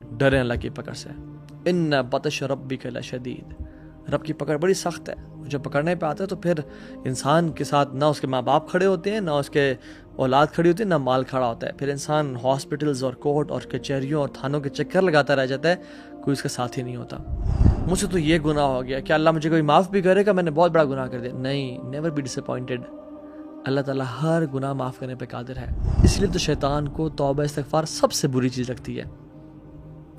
ڈریں اللہ کی پکڑ سے. ان بطش ربک لشدید، رب کی پکڑ بڑی سخت ہے. جب پکڑنے پہ آتا ہے تو پھر انسان کے ساتھ نہ اس کے ماں باپ کھڑے ہوتے ہیں، نہ اس کے اولاد کھڑی ہوتی ہے، نہ مال کھڑا ہوتا ہے. پھر انسان ہاسپٹلز اور کورٹ اور کچہریوں اور تھانوں کے چکر لگاتا رہ جاتا ہے، کوئی اس کا ساتھی نہیں ہوتا. مجھ سے تو یہ گناہ ہو گیا، کیا اللہ مجھے کوئی معاف بھی کرے گا؟ میں نے بہت بڑا گناہ کر دیا. نہیں، نیور بی ڈس اپوائنٹڈ. اللہ تعالیٰ ہر گناہ معاف کرنے پہ قادر ہے. اس لیے تو شیطان کو توبہ استغفار سب سے بری چیز لگتی ہے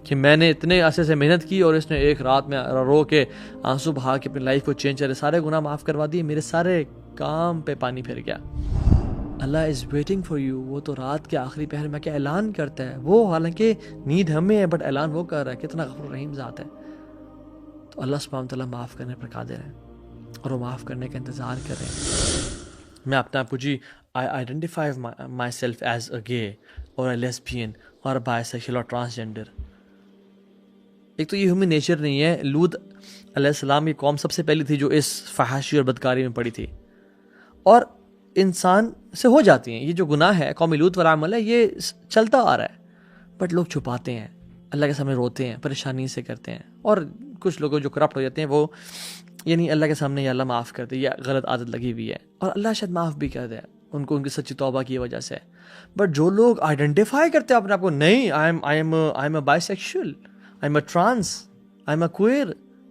کہ میں نے اتنے عرصے سے محنت کی اور اس نے ایک رات میں رو کے آنسو بہا کے اپنی لائف کو چینج کرے، سارے گناہ معاف کروا دیے، میرے سارے کام پہ پانی پھر گیا. اللہ از ویٹنگ فار یو. وہ تو رات کے آخری پہر میں کیا اعلان کرتا ہے. وہ حالانکہ نیڈ ہمیں ہے، بٹ اعلان وہ کر رہا ہے. کتنا غفور رحیم ذات ہے. تو اللہ سبحانہ تعالیٰ معاف کرنے پر قادر ہے اور وہ معاف کرنے کا انتظار کر رہے ہیں. میں اپنے آپ کو I identify my self as a گے اور اے لیسبین اور بائی سیکشل اور ٹرانسجینڈر. ایک تو یہ ہیومن نیچر نہیں ہے. لوط علیہ السلام کی قوم سب سے پہلی تھی جو اس فحاشی اور بدکاری میں پڑی تھی، اور انسان سے ہو جاتی ہیں. یہ جو گناہ ہے قوم لوط والا عمل ہے، یہ چلتا آ رہا ہے، بٹ لوگ چھپاتے ہیں، اللہ کے سامنے روتے ہیں، پریشانی سے کرتے ہیں. اور کچھ لوگ جو کرپٹ ہو جاتے ہیں وہ یعنی اللہ کے سامنے یا اللہ معاف کر دے، یا غلط عادت لگی ہوئی ہے، اور اللہ شاید معاف بھی کر دے ان کو ان کی سچی توبہ کی وجہ سے. بٹ جو لوگ آئیڈینٹیفائی کرتے ہیں اپنے آپ کو، نہیں I am a by sexual, I am a trans, I am a choir,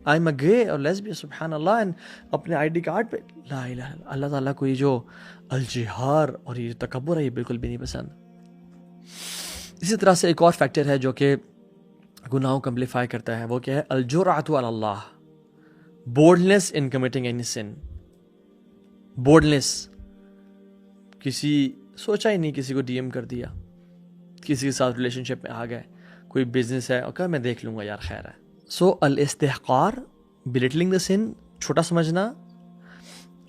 I am اے گے اور لیسبین، سبحان اللہ، اپنے آئی ڈی کارڈ پہ لا الہ الا اللہ تعالیٰ کو یہ جو الجہار اور یہ تکبر ہے، یہ بالکل بھی نہیں پسند. اسی طرح سے ایک اور فیکٹر ہے جو کہ گناہوں کو امپلیفائی کرتا ہے، وہ کیا ہے؟ الجرأۃ علی اللہ، بولڈنس ان کمٹنگ اینی سن. بولڈنس، کسی سوچا ہی نہیں، کسی کو ڈی ایم کر دیا، کسی کے ساتھ ریلیشن شپ میں آ گئے، کوئی بزنس ہے اور کہا میں دیکھ لوں گا یار، خیر ہے. سو الاستحقار، بلیٹلنگ دا سن، چھوٹا سمجھنا.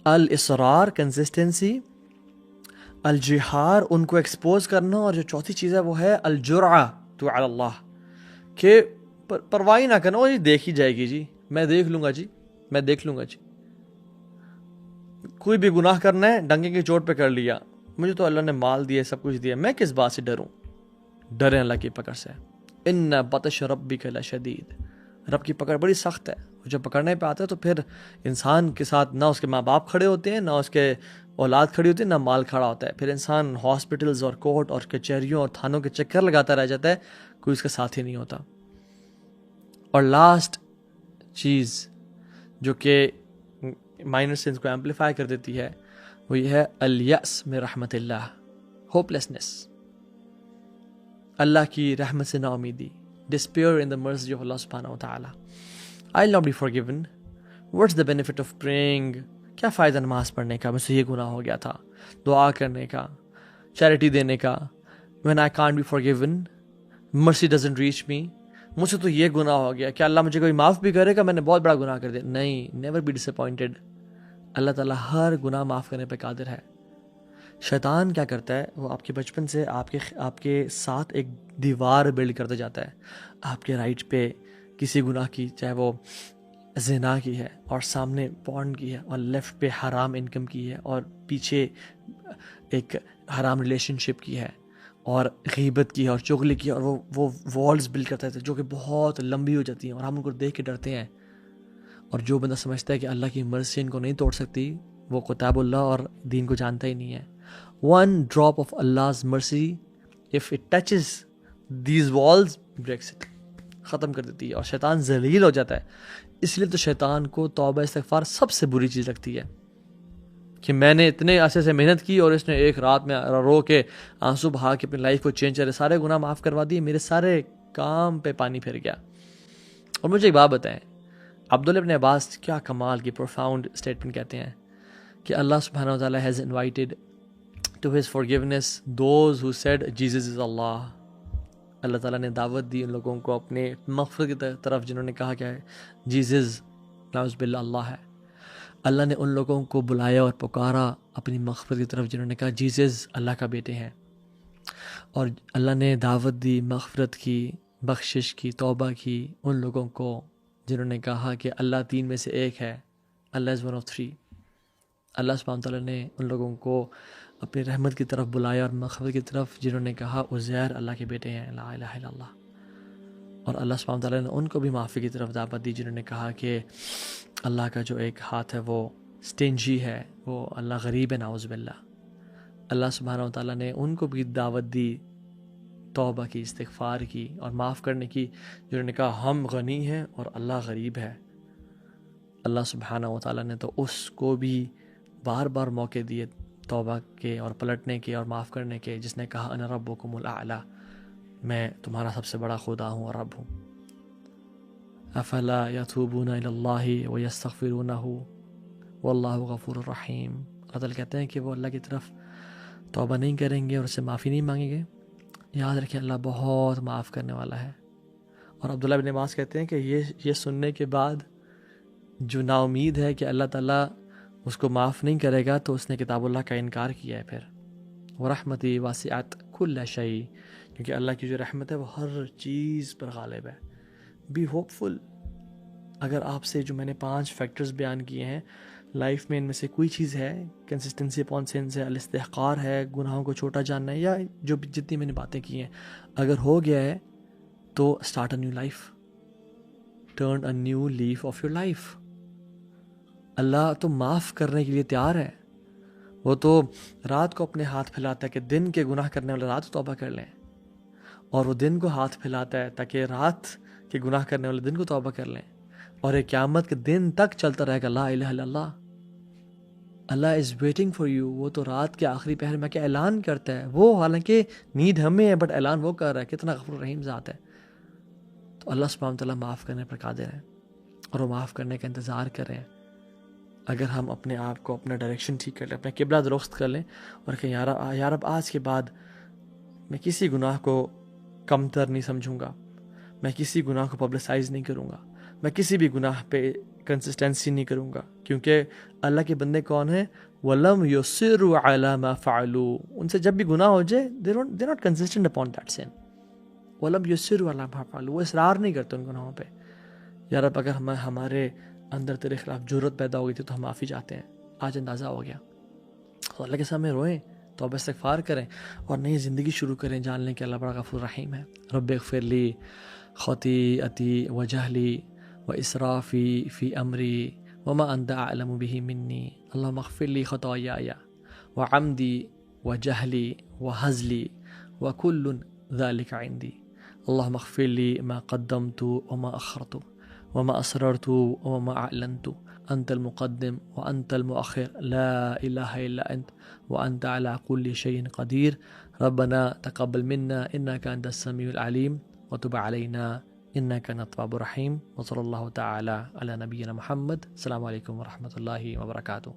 الاصرار، کنسسٹنسی. الجہار، ان کو ایکسپوز کرنا. اور جو چوتھی چیز ہے وہ ہے الجرأۃ علی اللہ، کہ پرواہ نہ کرنا، وہ دیکھ ہی جائے گی جی، میں دیکھ لوں گا جی، میں دیکھ لوں گا جی. کوئی بھی گناہ کرنا ہے ڈنگے کی چوٹ پہ کر لیا، مجھے تو اللہ نے مال دیا، سب کچھ دیا، میں کس بات سے ڈروں؟ ڈریں اللہ کی پکڑ سے. ان بطش ربک لشدید، رب کی پکڑ بڑی سخت ہے. جب پکڑنے پہ آتا ہے تو پھر انسان کے ساتھ نہ اس کے ماں باپ کھڑے ہوتے ہیں، نہ اس کے اولاد کھڑی ہوتی ہے، نہ مال کھڑا ہوتا ہے. پھر انسان ہاسپٹلز اور کورٹ اور کچہریوں اور تھانوں کے چکر لگاتا رہ جاتا ہے، کوئی اس کا ساتھی نہیں ہوتا. اور لاسٹ چیز جو کہ مائنر سینس کو ایمپلیفائی کر دیتی ہے، وہ یہ ہے الیأس من رحمت اللہ، ہوپ لیسنس، اللہ کی رحمت سے نا امیدی. despair in the mercy of Allah subhanahu wa ta'ala. I'll not be forgiven. What's the benefit of praying? کیا فائدہ نماز پڑھنے کا، مجھ سے یہ گناہ ہو گیا تھا، دعا کرنے کا، چیریٹی دینے کا. when I can't be forgiven, mercy doesn't reach me. مجھ سے تو یہ گناہ ہو گیا، کیا اللہ مجھے کوئی معاف بھی کرے گا؟ میں نے بہت بڑا گناہ کر دیا. نہیں، نیور بی ڈس اپوائنٹڈ. اللہ تعالیٰ ہر گناہ معاف کرنے پہ قادر ہے. شیطان کیا کرتا ہے؟ وہ آپ کے بچپن سے آپ کے ساتھ ایک دیوار بلڈ کرتا جاتا ہے. آپ کے رائٹ پہ کسی گناہ کی، چاہے وہ زنا کی ہے، اور سامنے پورن کی ہے، اور لیفٹ پہ حرام انکم کی ہے، اور پیچھے ایک حرام ریلیشن شپ کی ہے، اور غیبت کی ہے، اور چغلی کی ہے. اور وہ والز بلڈ کرتا ہے جو کہ بہت لمبی ہو جاتی ہیں، اور ہم ان کو دیکھ کے ڈرتے ہیں. اور جو بندہ سمجھتا ہے کہ اللہ کی مرضی ان کو نہیں توڑ سکتی، وہ کتاب اللہ اور دین کو جانتا ہی نہیں ہے. One drop of Allah's mercy, if it touches these walls, breaks it. ختم کر دیتی ہے، اور شیطان ذلیل ہو جاتا ہے. اس لیے تو شیطان کو توبہ استغفار سب سے بری چیز لگتی ہے کہ میں نے اتنے عرصے سے محنت کی اور اس نے ایک رات میں رو کے آنسو بہا کے اپنی لائف کو چینج کرے، سارے گناہ معاف کروا دیے، میرے سارے کام پہ پانی پھر گیا. اور مجھے ایک بات بتائیں، عبداللہ ابن عباس کیا کمال کی پروفاؤنڈ اسٹیٹمنٹ کہتے ہیں کہ اللہ سبحانہ وتعالی has invited to his forgiveness those who said Jesus is Allah. اللہ تعالیٰ نے دعوت دی ان لوگوں کو اپنے مغفرت کی طرف جنہوں نے کہا کیا ہے، جیزز نعوذ باللہ اللہ ہے. اللہ نے ان لوگوں کو بلایا اور پکارا اپنی مغفرت کی طرف جنہوں نے کہا جیزز اللہ کا بیٹے ہیں. اور اللہ نے دعوت دی مغفرت کی، بخشش کی، توبہ کی ان لوگوں کو جنہوں نے کہا کہ اللہ تین میں سے ایک ہے، اللہ از ون آف تھری. اللہ سبحانہ تعالیٰ نے ان لوگوں کو اپنی رحمت کی طرف بلایا اور مغفرت کی طرف جنہوں نے کہا عزیر اللہ کے بیٹے ہیں. لا الہ الا اللہ. اور اللہ سبحانہ وتعالیٰ نے ان کو بھی معافی کی طرف دعوت دی جنہوں نے کہا کہ اللہ کا جو ایک ہاتھ ہے وہ سٹینجی ہے، وہ اللہ غریب ہے، نعوذ باللہ۔ اللہ سبحانہ وتعالیٰ نے ان کو بھی دعوت دی توبہ کی، استغفار کی اور معاف کرنے کی، جنہوں نے کہا ہم غنی ہیں اور اللہ غریب ہے۔ اللہ سبحانہ وتعالیٰ نے تو اس کو بھی بار بار موقع دیے توبہ کے اور پلٹنے کے اور معاف کرنے کے، جس نے کہا انا ربکم الاعلی، میں تمہارا سب سے بڑا خدا ہوں اور رب ہوں۔ افلا یتوبون الی اللہ ویستغفرونہ واللہ غفور الرحیم۔ اللہ تعالیٰ کہتے ہیں کہ وہ اللہ کی طرف توبہ نہیں کریں گے اور اس سے معافی نہیں مانگیں گے، یاد رکھیں اللہ بہت معاف کرنے والا ہے۔ اور عبداللہ بن عباس کہتے ہیں کہ یہ سننے کے بعد جو نا امید ہے کہ اللہ تعالیٰ اس کو معاف نہیں کرے گا، تو اس نے کتاب اللہ کا انکار کیا ہے۔ پھر وَرَحْمَتِي وَاسِعَتْ كُلَّ شَيْءٍ، کیونکہ اللہ کی جو رحمت ہے وہ ہر چیز پر غالب ہے۔ بی ہوپ فل۔ اگر آپ سے جو میں نے 5 فیکٹرز بیان کیے ہیں لائف میں، ان میں سے کوئی چیز ہے، کنسسٹنسی اپون سنس ہے، الاستحقار ہے، گناہوں کو چھوٹا جاننا ہے، یا جو بھی جتنی میں نے باتیں کی ہیں، اگر ہو گیا ہے تو start a new life, turn a new leaf of your life. اللہ تو معاف کرنے کے لیے تیار ہے، وہ تو رات کو اپنے ہاتھ پھیلاتا ہے کہ دن کے گناہ کرنے والے رات توبہ کر لیں، اور وہ دن کو ہاتھ پھیلاتا ہے تاکہ رات کے گناہ کرنے والے دن کو توبہ کر لیں، اور ایک قیامت کے دن تک چلتا رہے گا لا الہ الا اللہ۔ اللہ از ویٹنگ فار یو۔ وہ تو رات کے آخری پہر میں کیا اعلان کرتا ہے، وہ حالانکہ نیڈ ہمیں ہے بٹ اعلان وہ کر رہا ہے، کتنا غفور رحیم ذات ہے۔ تو اللہ سبحانہ وتعالیٰ معاف کرنے پر قادر ہے، اور وہ معاف کرنے کا انتظار کر رہے ہیں۔ اگر ہم اپنے آپ کو، اپنا ڈائریکشن ٹھیک کر لیں، اپنا قبلہ درست کر لیں، اور کہ یا رب آج کے بعد میں کسی گناہ کو کم تر نہیں سمجھوں گا، میں کسی گناہ کو پبلسائز نہیں کروں گا، میں کسی بھی گناہ پہ کنسسٹنسی نہیں کروں گا، کیونکہ اللہ کے بندے کون ہیں؟ وَلَمْ يُصِرُّوا عَلَى مَا فَعَلُوا، ان سے جب بھی گناہ ہو جائے they're not consistent upon that sin۔ وَلَمْ يُصِرُّوا عَلَى مَا فَعَلُوا، وہ اصرار نہیں کرتے ان گناہوں پہ۔ یا رب اگر ہمارے اندر تیرے خلاف جرت پیدا ہو گئی تھی تو ہم معافی چاہتے ہیں، آج اندازہ ہو گیا، تو اللہ کے سامنے روئیں، توبہ استغفار کریں، اور نئی زندگی شروع کریں، جان لیں کہ اللہ بڑا غفور رحیم ہے۔ رب اغفر لی خطیئتی وجہلی واسرافی فی امری وما انت اعلم به منی، اللہم اغفر لی خطایای وعمدی وجہلی وہزلی وکل ذلک عندی، اللہم اغفر لی ما قدمت وما اخرت وما اسررت وما اعلنت، انت المقدم وانت المؤخر، لا الہ الا انت وانت على كل شيء قدیر، ربنا تقبل منا انك انت السمیع العلیم وتب علينا انك انت التواب الرحیم، وصلی اللہ تعالی علی نبینا محمد۔ السلام علیکم ورحمۃ اللہ وبرکاتہ۔